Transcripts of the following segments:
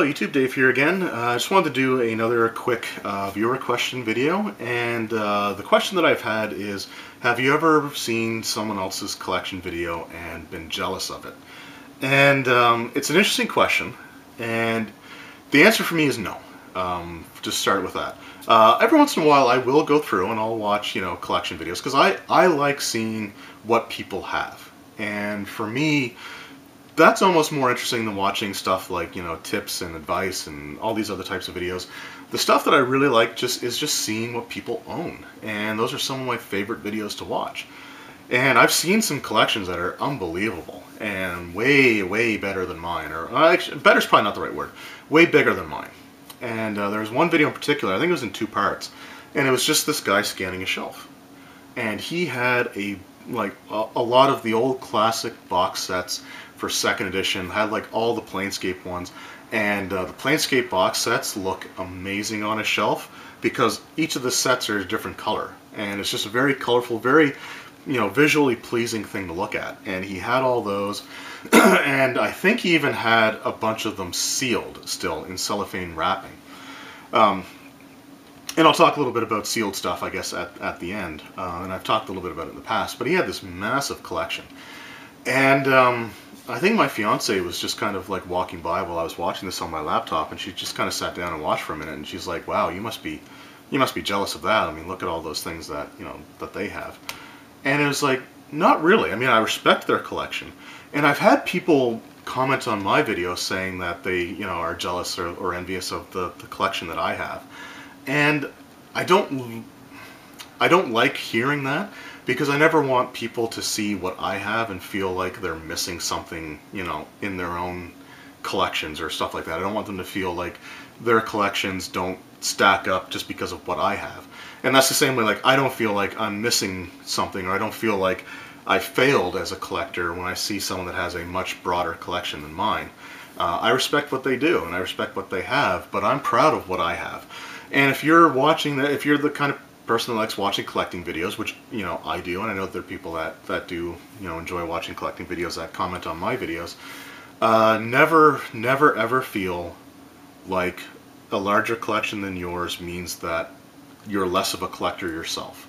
YouTube, Dave here again. I just wanted to do another quick viewer question video, and the question that I've had is, have you ever seen someone else's collection video and been jealous of it? And it's an interesting question, and the answer for me is no. Just start with that. Every once in a while I will go through and I'll watch, collection videos, because I like seeing what people have. And for me, that's almost more interesting than watching stuff like, tips and advice and all these other types of videos. The stuff that I really like is just seeing what people own. And those are some of my favorite videos to watch. And I've seen some collections that are unbelievable and way, way better than mine. Or actually, better's probably not the right word. Way bigger than mine. And there was one video in particular, I think it was in 2 parts. And it was just this guy scanning a shelf. And he had a lot of the old classic box sets for 2nd edition, had like all the Planescape ones, and the Planescape box sets look amazing on a shelf because each of the sets are a different color, and it's just a very colorful, very visually pleasing thing to look at. And he had all those and I think he even had a bunch of them sealed still in cellophane wrapping. And I'll talk a little bit about sealed stuff, I guess, at the end. And I've talked a little bit about it in the past. But he had this massive collection. And I think my fiance was just kind of like walking by while I was watching this on my laptop. And she just kind of sat down and watched for a minute. And she's like, wow, you must be jealous of that. I mean, look at all those things that, that they have. And it was like, not really. I mean, I respect their collection. And I've had people comment on my videos saying that they, are jealous or envious of the collection that I have. And I don't like hearing that, because I never want people to see what I have and feel like they're missing something, in their own collections or stuff like that. I don't want them to feel like their collections don't stack up just because of what I have. And that's the same way, like, I don't feel like I'm missing something, or I don't feel like I failed as a collector when I see someone that has a much broader collection than mine. I respect what they do, and I respect what they have, but I'm proud of what I have. And if you're watching that, if you're the kind of person that likes watching collecting videos, which, I do, and I know that there are people that do, enjoy watching collecting videos that comment on my videos, never ever feel like a larger collection than yours means that you're less of a collector yourself.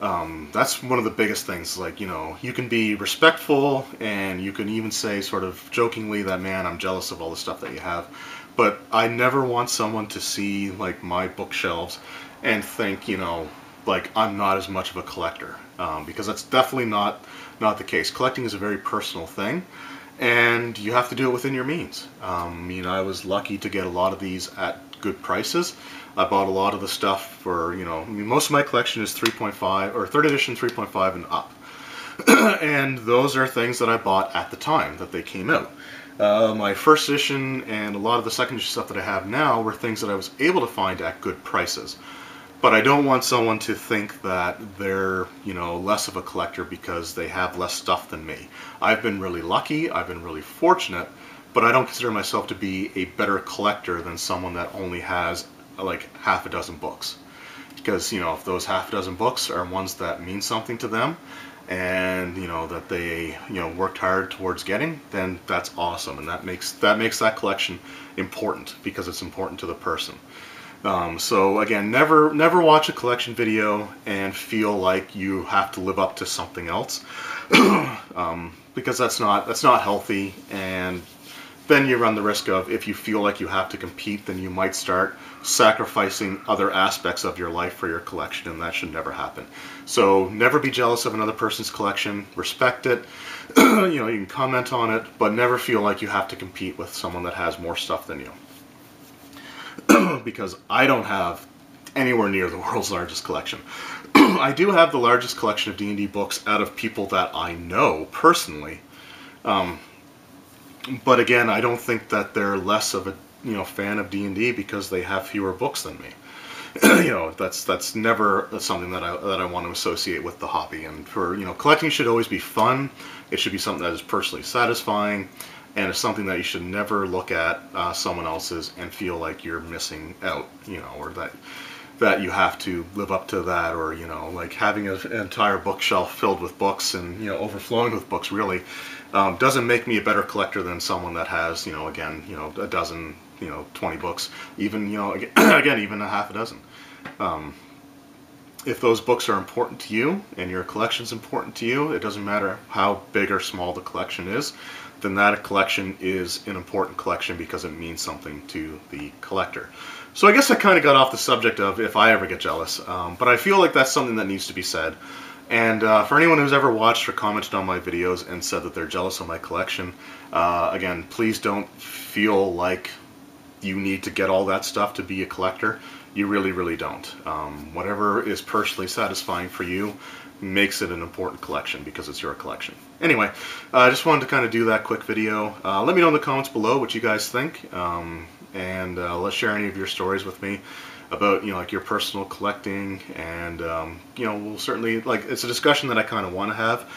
That's one of the biggest things. Like, you can be respectful, and you can even say sort of jokingly that, man, I'm jealous of all the stuff that you have. But I never want someone to see like my bookshelves and think, like I'm not as much of a collector, because that's definitely not the case. Collecting is a very personal thing, and you have to do it within your means. I mean, I was lucky to get a lot of these at good prices. I bought a lot of the stuff for, I mean, most of my collection is 3.5 or 3rd edition 3.5 and up. And those are things that I bought at the time that they came out. My 1st edition and a lot of the 2nd edition stuff that I have now were things that I was able to find at good prices. But I don't want someone to think that they're, less of a collector because they have less stuff than me. I've been really lucky, I've been really fortunate, but I don't consider myself to be a better collector than someone that only has like half a dozen books. Because, if those half a dozen books are ones that mean something to them, and that they worked hard towards getting, then that's awesome, and that makes that collection important, because it's important to the person. So again, never watch a collection video and feel like you have to live up to something else, because that's not healthy. And then you run the risk of, if you feel like you have to compete, then you might start sacrificing other aspects of your life for your collection, and that should never happen. So never be jealous of another person's collection. Respect it. You can comment on it, but never feel like you have to compete with someone that has more stuff than you. Because I don't have anywhere near the world's largest collection. I do have the largest collection of D&D books out of people that I know personally. But again, I don't think that they're less of a fan of D&D because they have fewer books than me. That's never something that I want to associate with the hobby. And for collecting should always be fun. It should be something that is personally satisfying, and it's something that you should never look at someone else's and feel like you're missing out, or that you have to live up to that, or like having an entire bookshelf filled with books and overflowing with books really doesn't make me a better collector than someone that has again a dozen 20 books, even, again, even a half a dozen. If those books are important to you and your collection's important to you, it doesn't matter how big or small the collection is, then that collection is an important collection because it means something to the collector. So I guess I kind of got off the subject of if I ever get jealous, but I feel like that's something that needs to be said. And for anyone who's ever watched or commented on my videos and said that they're jealous of my collection, again, please don't feel like you need to get all that stuff to be a collector. You really, really don't. Whatever is personally satisfying for you makes it an important collection because it's your collection. Anyway, I just wanted to kind of do that quick video. Let me know in the comments below what you guys think, and let's share any of your stories with me about like your personal collecting, and we'll certainly, like, it's a discussion that I kind of want to have.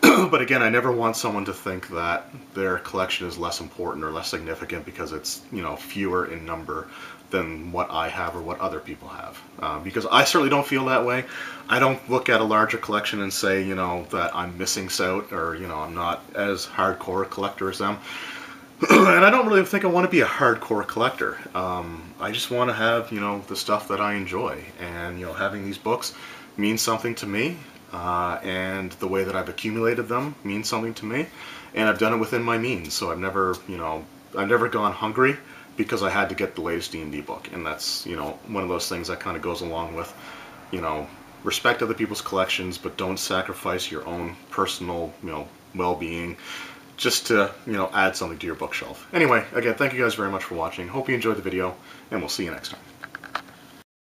But again, I never want someone to think that their collection is less important or less significant because it's fewer in number than what I have or what other people have, because I certainly don't feel that way. I don't look at a larger collection and say that I'm missing out, or I'm not as hardcore a collector as them. And I don't really think I want to be a hardcore collector. I just want to have the stuff that I enjoy, and having these books means something to me, and the way that I've accumulated them means something to me, and I've done it within my means. So I've never I've never gone hungry because I had to get the latest D&D book, and that's one of those things that kind of goes along with respect other people's collections, but don't sacrifice your own personal well-being just to add something to your bookshelf. Anyway, again, thank you guys very much for watching. Hope you enjoyed the video, and we'll see you next time.